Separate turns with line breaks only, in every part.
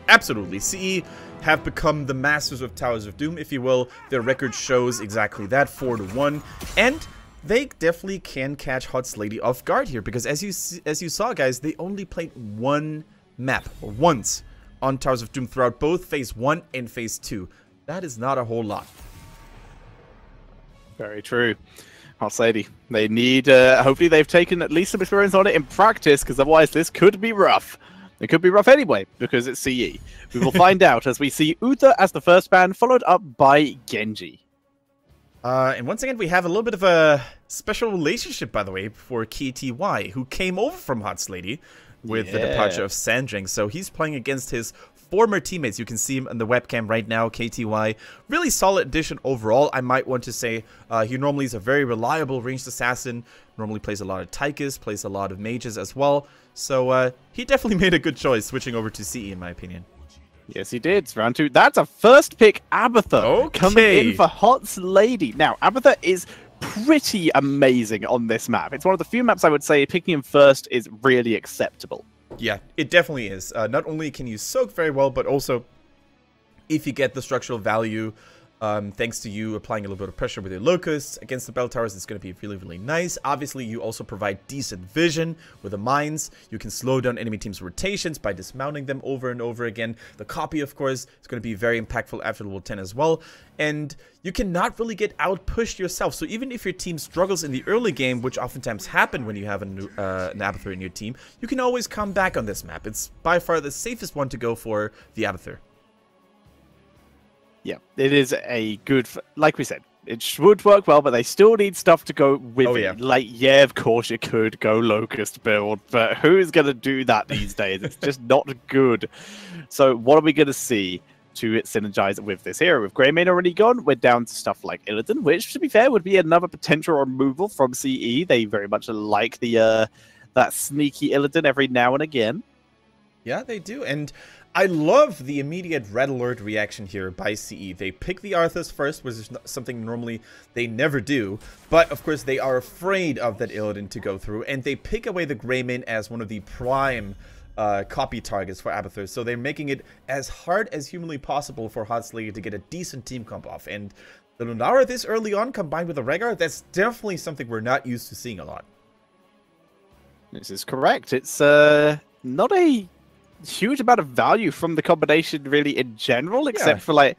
Absolutely. CE have become the masters of Towers of Doom, if you will. Their record shows exactly that, 4-1. And they definitely can catch Hot's Lady off guard here, because as you saw, guys, they only played one map, or once, on Towers of Doom throughout both Phase 1 and Phase 2. That is not a whole lot.
Very true. Hot's Lady, they need, hopefully they've taken at least some experience on it in practice, because otherwise this could be rough. It could be rough anyway, because it's CE. We will find out as we see Uther as the first ban, followed up by Genji.
And once again, we have a little bit of a special relationship, by the way, for KTY, who came over from Hot's Lady with the departure of Sandring. So he's playing against his former teammates. You can see him on the webcam right now, KTY. Really solid addition overall, I might want to say. He normally is a very reliable ranged assassin. Normally plays a lot of Tychus, plays a lot of mages as well. So he definitely made a good choice switching over to CE, in my opinion.
Yes, he did. Round 2. That's a first pick Abatha coming in for Hot's Lady. Now, Abatha is pretty amazing on this map. It's one of the few maps I would say picking him first is really acceptable.
Yeah, it definitely is. Not only can you soak very well, but also if you get the structural value, thanks to you applying a little bit of pressure with your locusts against the bell towers, it's going to be really, really nice. Obviously, you also provide decent vision with the mines. You can slow down enemy teams' rotations by dismounting them over and over again. The copy, of course, is going to be very impactful after level 10 as well. And you cannot really get out-pushed yourself. So even if your team struggles in the early game, which oftentimes happen when you have an Abathur in your team, you can always come back on this map. It's by far the safest one to go for the Abathur.
Yeah, it is a good, like we said, it would work well, but they still need stuff to go with it.
Yeah.
Like, yeah, of course you could go Locust build, but who's going to do that these days? It's just not good. So what are we going to see to synergize with this hero? With Greymane already gone, we're down to stuff like Illidan, which, to be fair, would be another potential removal from CE. They very much like the that sneaky Illidan every now and again.
Yeah, they do, and I love the immediate red alert reaction here by CE. They pick the Arthas first, which is something normally they never do. But, of course, they are afraid of that Illidan to go through. And they pick away the Greymane as one of the prime copy targets for Abathur. So they're making it as hard as humanly possible for Hot's Lady to get a decent team comp off. And the Lunara this early on, combined with the Rhaegar, that's definitely something we're not used to seeing a lot.
This is correct. It's not a huge amount of value from the combination really in general, except for like,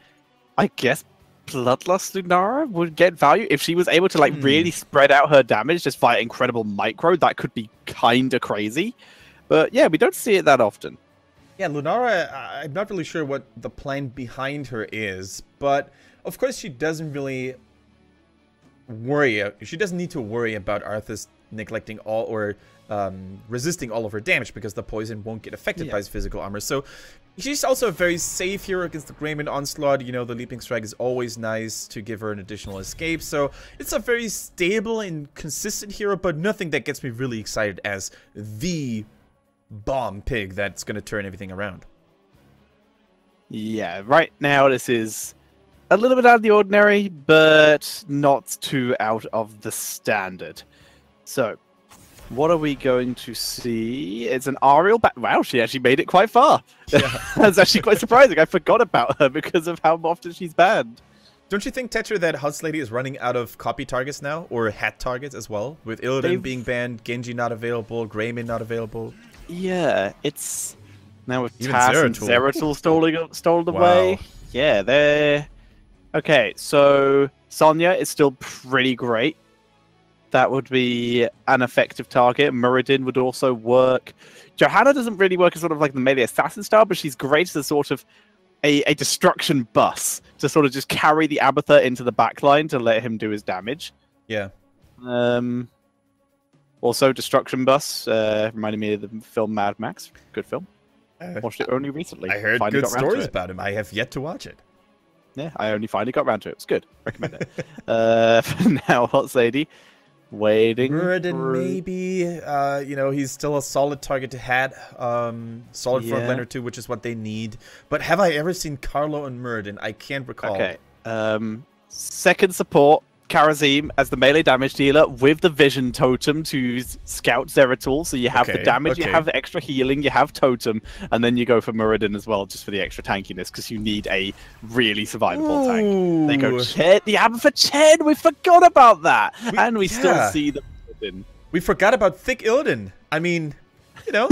I guess Bloodlust Lunara would get value if she was able to like really spread out her damage, just fight incredible micro. That could be kind of crazy, but yeah, we don't see it that often.
Yeah, Lunara, I'm not really sure what the plan behind her is, but of course she doesn't really worry. She doesn't need to worry about Arthas neglecting all or resisting all of her damage, because the poison won't get affected by his physical armor. So she's also a very safe hero against the Greymane onslaught. You know, the Leaping Strike is always nice to give her an additional escape. So it's a very stable and consistent hero, but nothing that gets me really excited as the bomb pig that's going to turn everything around.
Yeah, right now this is a little bit out of the ordinary, but not too out of the standard. So what are we going to see? It's an Ariel back. Wow, she actually made it quite far. Yeah. That's actually quite surprising. I forgot about her because of how often she's banned.
Don't you think, Tetra, that Hot's Lady is running out of copy targets now? Or hat targets as well? With Illidan being banned, Genji not available, Greymane not available.
Yeah, it's... Now with
Even
Tass and Zeratul stolen away. Yeah, they're... Okay, so Sonya is still pretty great. That would be an effective target. Muradin would also work. Johanna doesn't really work as sort of like the melee assassin style, but she's great as a sort of a destruction bus to sort of just carry the Abathur into the backline to let him do his damage.
Yeah.
Also, Destruction Bus reminded me of the film Mad Max. Good film. Watched it only recently.
I heard good stories about him. I have yet to watch it.
Yeah, I only finally got around to it. It's good. Recommend it. For now, Hot's Lady. Waiting.
Muradin, maybe. You know, he's still a solid target to hat. Solid front laner too, which is what they need. But have I ever seen Carlo and Muradin? I can't recall.
Okay. Second support. Karazim as the melee damage dealer with the vision totem to scout Zeratul. So you have the damage, you have the extra healing, you have totem, and then you go for Muradin as well, just for the extra tankiness, because you need a really survivable tank. They go Chen, the Abbot for Chen. We forgot about that, and we still see the Muradin.
We forgot about Thick Illidan. I mean, you know,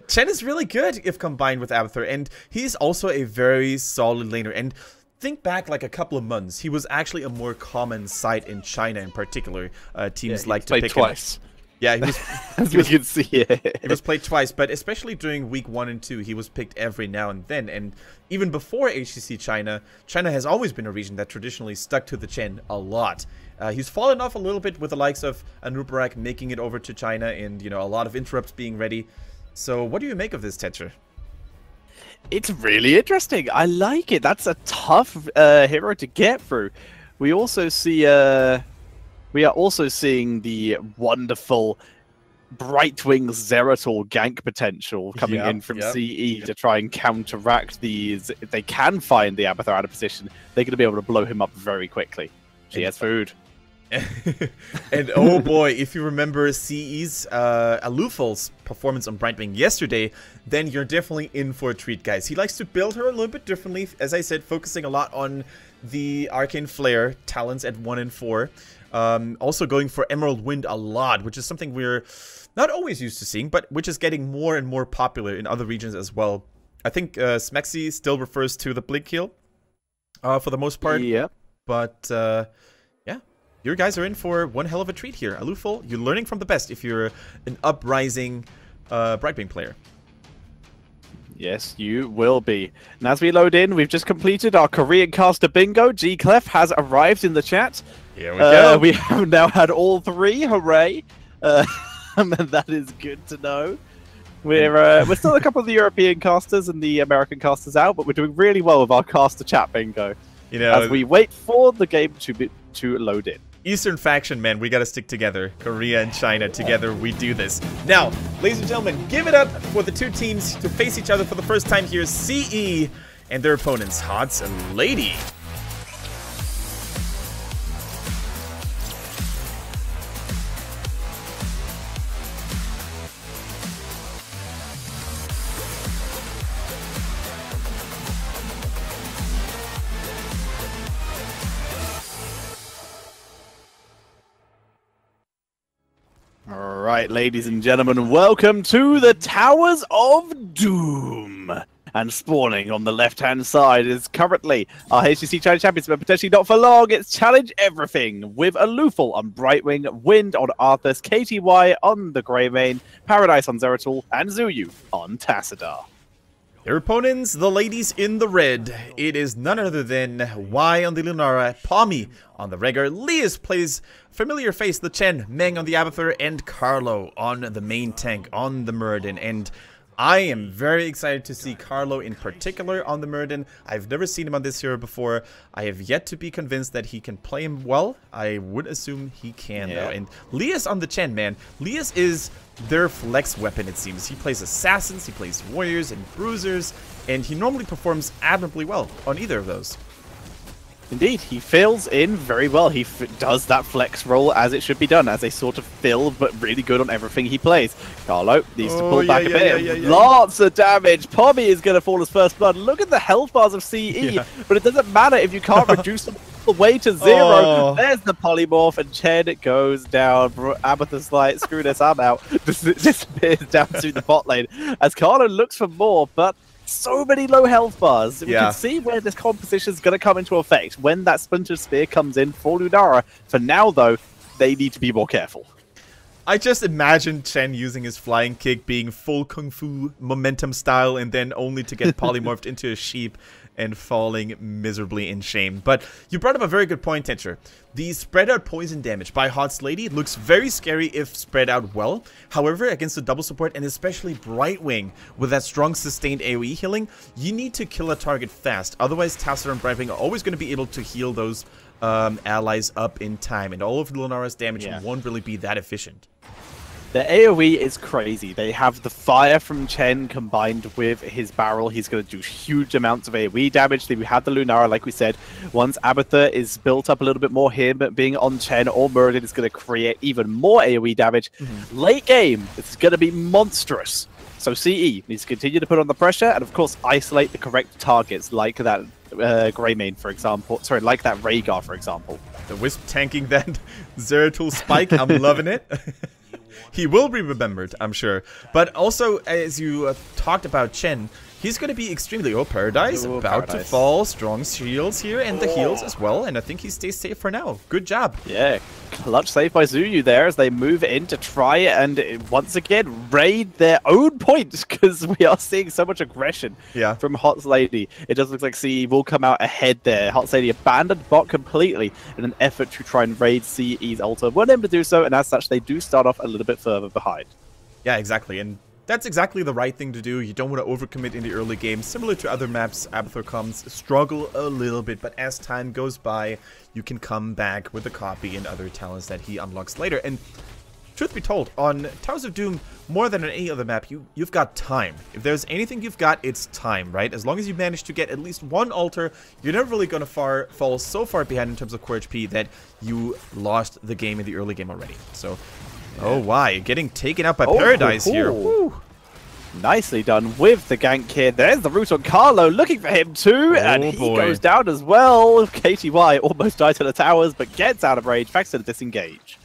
Chen is really good if combined with Abathur, and he's also a very solid laner. And think back like a couple of months, he was actually a more common sight in China in particular. Teams like to pick
twice.
Yeah, he was,
as we can see it.
He was played twice, but especially during week 1 and 2, he was picked every now and then. And even before HGC China, China has always been a region that traditionally stuck to the Chen a lot. He's fallen off a little bit with the likes of Anubarak making it over to China and, you know, a lot of interrupts being ready. So what do you make of this, Tetcher?
It's really interesting. I like it. That's a tough hero to get through. We also see we are also seeing the wonderful Brightwing Zeratul gank potential coming in from CE to try and counteract these. If they can find the Abathur out of position, they're going to be able to blow him up very quickly. She has food.
And oh boy, if you remember CE's Alufal's performance on Brightwing yesterday, then you're definitely in for a treat, guys. He likes to build her a little bit differently, as I said, focusing a lot on the Arcane Flare talents at 1 and 4. Also going for Emerald Wind a lot, which is something we're not always used to seeing, but which is getting more and more popular in other regions as well. I think Smexy still refers to the Blink Heal for the most part.
Yeah.
But yeah, your guys are in for one hell of a treat here. Alufal, you're learning from the best if you're an uprising Brightwing player.
Yes, you will be. And as we load in, we've just completed our Korean caster bingo. G Clef has arrived in the chat.
Here we go.
We have now had all 3. Hooray! And that is good to know. We're still a couple of the European casters and the American casters out, but we're doing really well with our caster chat bingo.
You know,
as we wait for the game to load in.
Eastern faction, man, we gotta stick together. Korea and China, together we do this. Now, ladies and gentlemen, give it up for the 2 teams to face each other for the first time here. CE and their opponents, Hots and Lady.
Alright, ladies and gentlemen, welcome to the Towers of Doom. And spawning on the left-hand side is currently our HGC Challenge Champions, but potentially not for long. It's Challenge Everything with Alufal on Brightwing, Wind on Arthas, KTY on the Greymane, Paradise on Zeratul, and Zuyu on Tassadar.
Their opponents, the ladies in the red. It is none other than Y on the Lunara, Palmy on the Rhaegar, Lias plays familiar face, the Chen, Meng on the Abathur, and Carlo on the main tank on the Muradin. And I am very excited to see Carlo in particular on the Muradin. I've never seen him on this hero before. I have yet to be convinced that he can play him well. I would assume he can, though. And Lias on the Chen, man. Lias is their flex weapon, it seems. He plays assassins, he plays warriors and bruisers, and he normally performs admirably well on either of those.
Indeed, he fills in very well. He does that flex role as it should be done, as a sort of fill, but really good on everything he plays. Carlo needs to pull back a bit. Lots of damage. Pommy is going to fall as first blood. Look at the health bars of CE, but it doesn't matter if you can't reduce them all the way to 0. There's the polymorph, and Chen goes down. Abathur's like, screw this, I'm out. Disappears down to the bot lane as Carlo looks for more, but so many low health bars. We can see where this composition is going to come into effect when that Splinter Spear comes in for Lunara. For now, though, they need to be more careful.
I just imagine Chen using his flying kick being full Kung Fu momentum style and then only to get polymorphed into a sheep and falling miserably in shame. But you brought up a very good point, Tencher. The spread out poison damage by Hot's Lady looks very scary if spread out well. However, against the double support and especially Brightwing with that strong sustained AoE healing, you need to kill a target fast. Otherwise, Tassadar and Brightwing are always going to be able to heal those allies up in time, and all of Lunara's damage won't really be that efficient.
The AoE is crazy. They have the fire from Chen combined with his barrel. He's going to do huge amounts of AoE damage. Then we have the Lunara, like we said. Once Abathur is built up a little bit more here, but being on Chen or Muradin is going to create even more AoE damage. Late game, it's going to be monstrous. So CE needs to continue to put on the pressure and, of course, isolate the correct targets, like that Greymane, for example. Sorry, like that Rhaegar, for example.
The Wisp tanking that Zeratul spike, I'm loving it. He will be remembered, I'm sure. But also, as you talked about Chen, he's going to be extremely... Oh, Paradise about to fall. Strong shields here and the heals as well. And I think he stays safe for now. Good job.
Yeah, clutch save by Zuyu there as they move in to try and once again raid their own points because we are seeing so much aggression from Hot's Lady. It does look like CE will come out ahead there. Hot's Lady abandoned bot completely in an effort to try and raid CE's altar. Weren't able to do so, and as such, they do start off a little bit further behind.
Yeah, exactly. And that's exactly the right thing to do. You don't want to overcommit in the early game. Similar to other maps, Abathur comms struggle a little bit, but as time goes by, you can come back with the copy and other talents that he unlocks later. And truth be told, on Towers of Doom, more than on any other map, you've got time. If there's anything you've got, it's time, right? As long as you manage to get at least one altar, you're never really going to fall so far behind in terms of core HP that you lost the game in the early game already. So... Oh, why? Getting taken out by Paradise here. Woo.
Nicely done with the gank here. There's the root on Carlo, looking for him too, and he goes down as well. KTY almost died to the towers, but gets out of range, back to the disengage.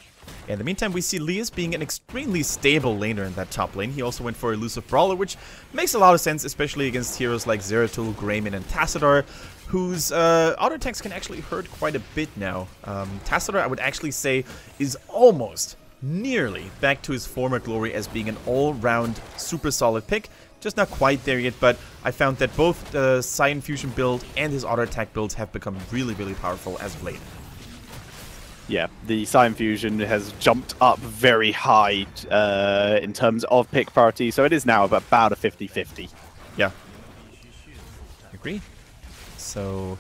In the meantime, we see Lias being an extremely stable laner in that top lane. He also went for Elusive Brawler, which makes a lot of sense, especially against heroes like Zeratul, Greymane, and Tassadar, whose auto attacks can actually hurt quite a bit now. Tassadar, I would actually say, is almost... nearly back to his former glory as being an all-round super solid pick. Just not quite there yet, but I found that both the Cyan Fusion build and his auto attack builds have become really, really powerful as of late.
Yeah, the Cyan Fusion has jumped up very high in terms of pick parity, so it is now about a 50-50.
Yeah. Agree. So...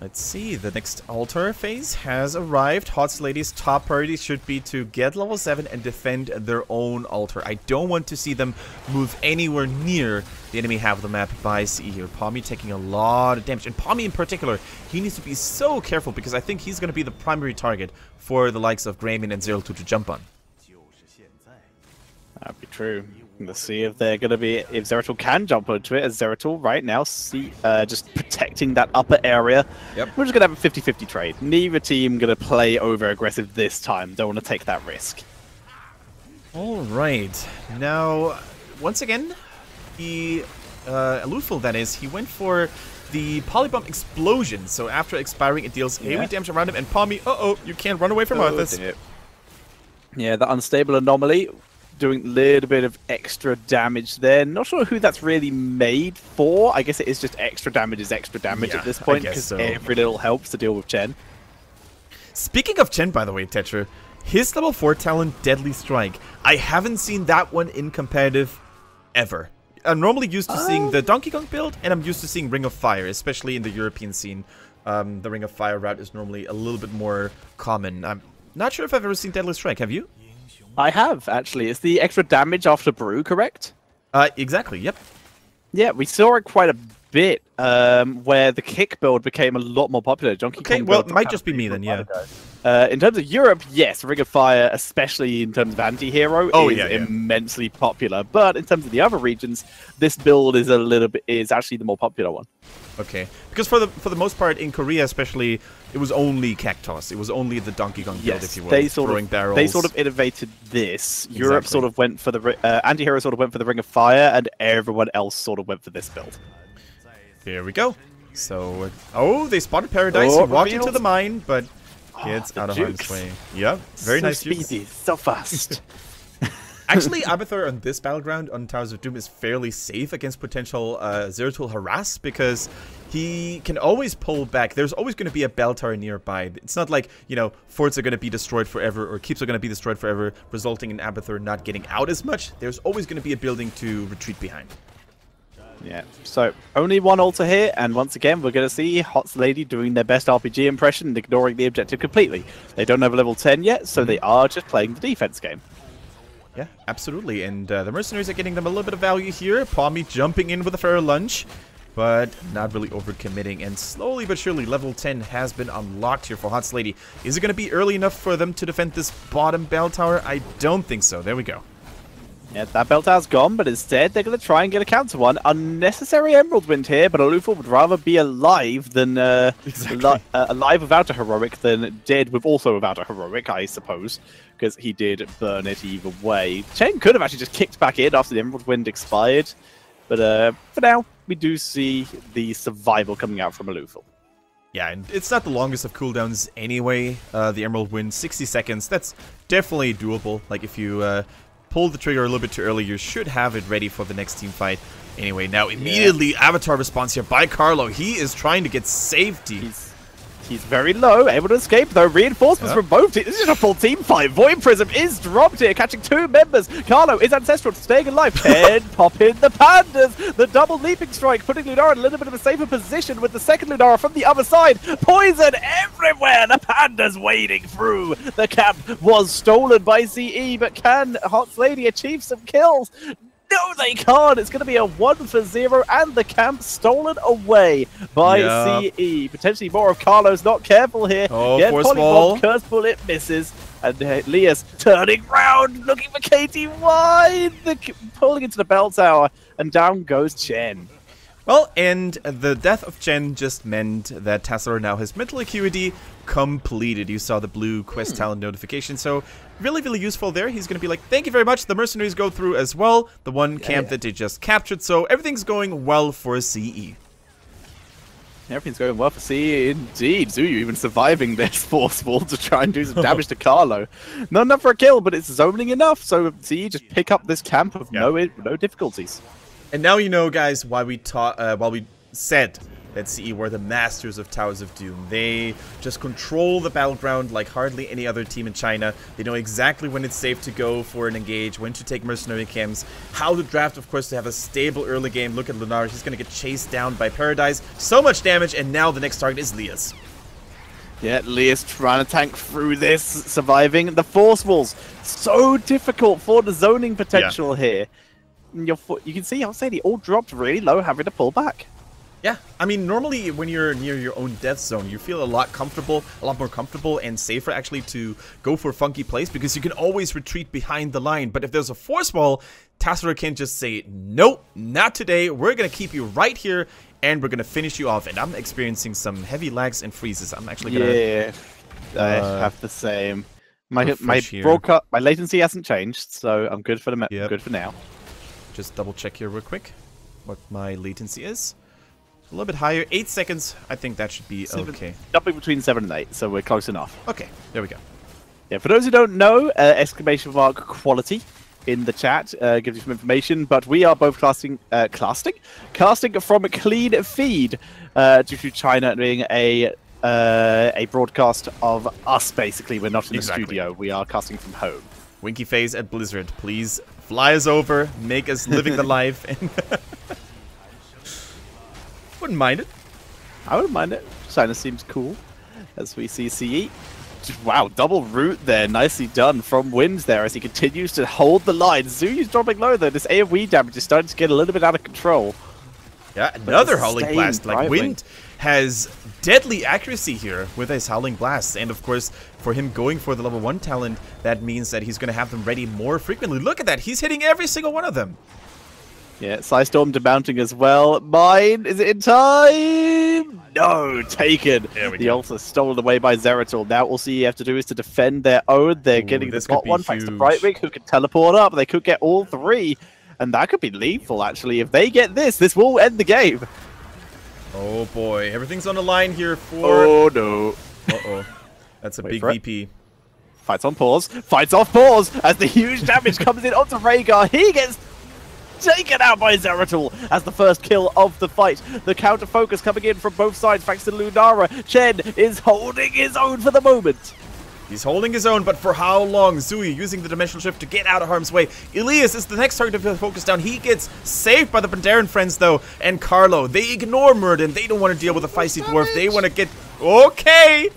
let's see, the next altar phase has arrived. Hot's Lady's top priority should be to get level 7 and defend their own altar. I don't want to see them move anywhere near the enemy half of the map by CE here. Pommy taking a lot of damage. And Pommy in particular, he needs to be so careful because I think he's going to be the primary target for the likes of Greymane and Zeratul to jump on.
That'd be true. Let's see if they're going to be, if Zeratul can jump onto it, as Zeratul right now just protecting that upper area.
Yep.
We're just going to have a 50-50 trade. Neither team going to play over aggressive this time. Don't want to take that risk.
Alright. Now, once again, the Alufil, that is, he went for the Polybomb Explosion. So after expiring, it deals AoE damage around him. And Pommy, you can't run away from Arthas.
Yeah, the Unstable Anomaly. Doing a little bit of extra damage there. Not sure who that's really made for. I guess it is just extra damage is extra damage at this point because every little helps to deal with Chen.
Speaking of Chen, by the way, Tetra, his level 4 talent, Deadly Strike. I haven't seen that one in competitive ever. I'm normally used to seeing the Donkey Kong build, and I'm used to seeing Ring of Fire, especially in the European scene. The Ring of Fire route is normally a little bit more common. I'm not sure if I've ever seen Deadly Strike. Have you?
I have, actually. It's the extra damage after Brew, correct?
Exactly, yep.
Yeah, we saw it quite a bit, where the kick build became a lot more popular. Donkey Kong
well, it might just be me then, yeah.
In terms of Europe, yes, Ring of Fire, especially in terms of anti-hero, is immensely popular. But in terms of the other regions, this build is actually the more popular one.
Okay, because for the most part in Korea, especially, it was only Cactus. It was only the Donkey Kong build, if you will.
They sort of innovated this. Exactly. Europe sort of went for the anti-hero sort of went for the Ring of Fire, and everyone else sort of went for this build.
Here we go. So, they spotted Paradise. He walked into the mine, but gets out of harm's way. Yep, very nice.
So speedy, so fast.
Actually, Abathur on this battleground on Towers of Doom is fairly safe against potential Zeratul harass because he can always pull back. There's always going to be a bell tower nearby. It's not like, forts are going to be destroyed forever or keeps are going to be destroyed forever, resulting in Abathur not getting out as much. There's always going to be a building to retreat behind.
Yeah, so only one altar here, and once again, we're going to see Hot's Lady doing their best RPG impression and ignoring the objective completely. They don't have a level 10 yet, so they are just playing the defense game.
Yeah, absolutely. And the mercenaries are getting them a little bit of value here. Pommy jumping in with a fair lunge, but not really overcommitting. And slowly but surely, level 10 has been unlocked here for Hot Lady. Is it going to be early enough for them to defend this bottom bell tower? I don't think so. There we go.
Yeah, that bell tower's gone, but instead they're going to try and get a counter one. Unnecessary Emerald Wind here, but Alufa would rather be alive than alive without a heroic than dead with also without a heroic, I suppose, because he did burn it either way. Chen could have actually just kicked back in after the Emerald Wind expired, but for now, we do see the survival coming out from Alufa.
Yeah, and it's not the longest of cooldowns anyway. The Emerald Wind, 60 seconds. That's definitely doable. Like, if you pull the trigger a little bit too early, you should have it ready for the next team fight. Anyway, now immediately Avatar response here by Carlo. He is trying to get safety.
He's very low, able to escape though. Reinforcements from both teams. This is a full team fight. Void Prism is dropped here, catching 2 members. Carlo is ancestral, staying alive. Pop in the pandas. The double leaping strike, putting Lunara in a little bit of a safer position with the second Lunara from the other side. Poison everywhere. The pandas wading through. The camp was stolen by CE, but can Hot Lady achieve some kills? No, they can't. It's going to be a 1-for-0, and the camp stolen away by CE. Potentially more of Carlo's not careful here.
Oh,
yeah,
force ball.
Curse bullet misses. And Lias turning round, looking for KTY. Pulling into the bell tower, and down goes Chen.
Well, and the death of Chen just meant that Tassadar now has mental acuity completed. You saw the blue quest talent notification, so really, really useful there. He's going to be like, thank you very much. The mercenaries go through as well, the one camp that they just captured, so everything's going well for CE.
Everything's going well for CE indeed. Zuyu even surviving this forceful to try and do some damage to Carlo. Not enough for a kill, but it's zoning enough, so CE just pick up this camp with no difficulties.
And now you know, guys, why we said that CE were the masters of Towers of Doom. They just control the battleground like hardly any other team in China. They know exactly when it's safe to go for an engage, when to take mercenary camps, how to draft, of course, to have a stable early game. Look at Lunar. He's going to get chased down by Paradise. So much damage, and now the next target is Lias.
Yeah, Lias trying to tank through this, surviving. The Force Walls, so difficult for the zoning potential here. You can see, I'll say, they all dropped really low, having to pull back.
Yeah, I mean, normally when you're near your own death zone, you feel a lot more comfortable and safer actually to go for a funky place because you can always retreat behind the line. But if there's a force wall, Tassadar can just say, nope, not today. We're going to keep you right here and we're going to finish you off. And I'm experiencing some heavy lags and freezes. I'm actually going to...
Yeah, I have the same. My broadcast, my latency hasn't changed, so I'm good for good for now.
Just double check here real quick what my latency is. A little bit higher, 8 seconds. I think that should be okay.
Jumping between 7 and 8, so we're close enough.
Okay, there we go.
Yeah, for those who don't know, exclamation mark quality in the chat gives you some information, but we are both casting from a clean feed due to China being a broadcast of us, basically. We're not in the studio. We are casting from home.
Winky face at Blizzard, please fly us over, make us living the life. And wouldn't mind it.
I wouldn't mind it. China seems cool. As we see CE. Wow, double root there. Nicely done from Wind there as he continues to hold the line. Zuyu's dropping low though. This AoE damage is starting to get a little bit out of control.
Yeah, another Howling Blast. Like, Wind has deadly accuracy here with his Howling Blasts. And of course, for him going for the level 1 talent, that means that he's going to have them ready more frequently. Look at that. He's hitting every single one of them.
Yeah, Psystorm demounting as well. Mine, is it in time? No, taken. The ult's stolen away by Zeratul. Now all CE have to do is to defend their own. They're getting the bot one thanks to Brightwing, who can teleport up. They could get all 3. And that could be lethal, actually. If they get this will end the game.
Oh, boy. Everything's on the line here for...
Oh, no.
Uh-oh. That's a big VP.
Fights on pause. Fights off pause as the huge damage comes in onto Rhaegar. He gets taken out by Zeratul as the first kill of the fight. The counter focus coming in from both sides thanks to Lunara. Chen is holding his own for the moment.
He's holding his own, but for how long? Zui using the dimensional shift to get out of harm's way. Elias is the next target to focus down. He gets saved by the Pandaren friends, though. And Carlo, they ignore Murden. They don't want to deal with a feisty dwarf. They want to get... Okay!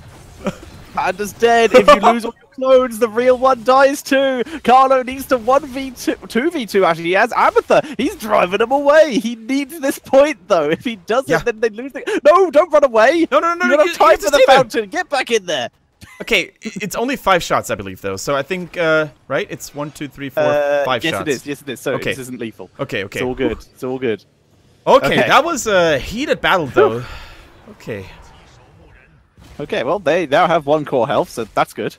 Panda's dead. If you lose all your clones, the real one dies too. Carlo needs to 2v2 actually. He has Abatha. He's driving him away. He needs this point though. If he doesn't, then they lose it. No, don't run away.
No.
You don't have time for the fountain. Get back in there.
Okay, it's only 5 shots, I believe, though. So I think, right? It's 1, 2, 3, 4, 5 shots.
Yes, it is. So this isn't lethal.
Okay.
It's all good. It's all good.
Okay, that was a heated battle, though. Okay.
Okay, well, they now have 1 core health, so that's good.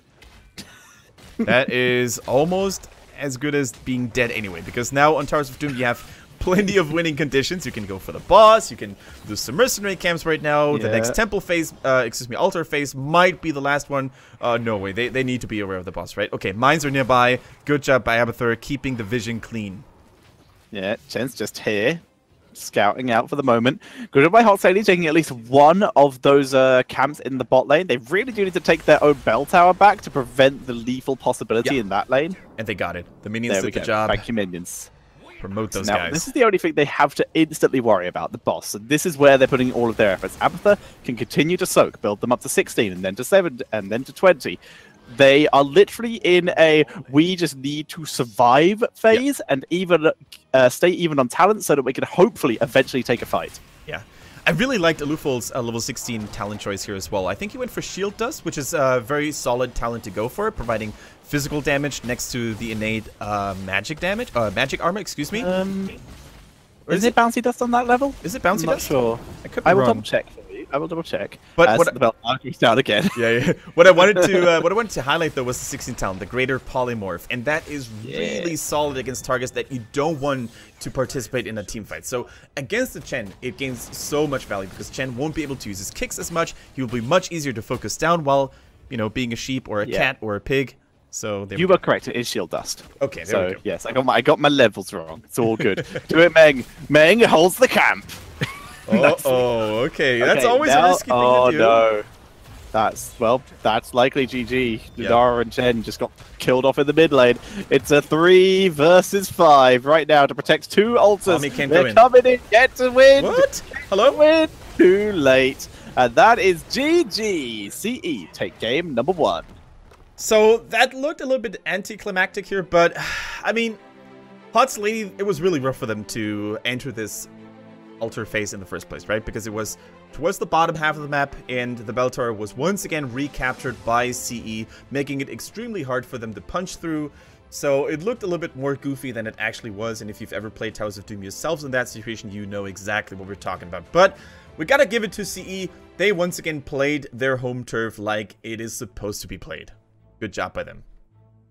That is almost as good as being dead anyway, because now on Towers of Doom you have plenty of winning conditions. You can go for the boss, you can do some mercenary camps right now. Yeah. The next temple phase, altar phase might be the last one. No way, they need to be aware of the boss, right? Okay, mines are nearby. Good job by Abathur keeping the vision clean.
Yeah, Chen's just here, scouting out for the moment. Good job by Hot Sadie taking at least one of those camps in the bot lane. They really do need to take their own bell tower back to prevent the lethal possibility in that lane.
And they got it. The minions did the job.
Thank you, minions.
Promote those
now,
guys.
This is the only thing they have to instantly worry about, the boss. And this is where they're putting all of their efforts. Abatha can continue to soak, build them up to 16, and then to 7, and then to 20. They are literally in a we just need to survive phase and even stay even on talent so that we can hopefully eventually take a fight.
Yeah. I really liked Alufol's level 16 talent choice here as well. I think he went for Shield Dust, which is a very solid talent to go for, providing physical damage next to the innate magic damage, magic armor, excuse me.
Is it Bouncy Dust on that level?
Is it Bouncy Dust?
I'm not sure.
I
will double check for you. I will double check.
But what
the belt marking's down again.
Yeah. What I wanted to highlight though was the 16 talent, the Greater Polymorph, and that is really solid against targets that you don't want to participate in a team fight. So against the Chen, it gains so much value because Chen won't be able to use his kicks as much. He will be much easier to focus down while, being a sheep or a cat or a pig. So
you were correct. It is Shield Dust.
Okay, there we go.
Yes, I got my levels wrong. It's all good. Do it, Meng. Meng holds the camp.
Okay. That's always a risky thing to do.
Oh no. That's likely GG. Ludara and Chen just got killed off in the mid lane. It's a 3 versus 5 right now to protect 2 altars. They're coming in. Get to win.
What? Hello?
Win. Too late. And that is GG. CE take game number 1.
So that looked a little bit anticlimactic here, but I mean, Hot's Lady, it was really rough for them to enter this altar phase in the first place, right? Because it was towards the bottom half of the map, and the bell tower was once again recaptured by CE, making it extremely hard for them to punch through. So it looked a little bit more goofy than it actually was, and if you've ever played Towers of Doom yourselves in that situation, you know exactly what we're talking about. But we gotta give it to CE. They once again played their home turf like it is supposed to be played. Good job by them.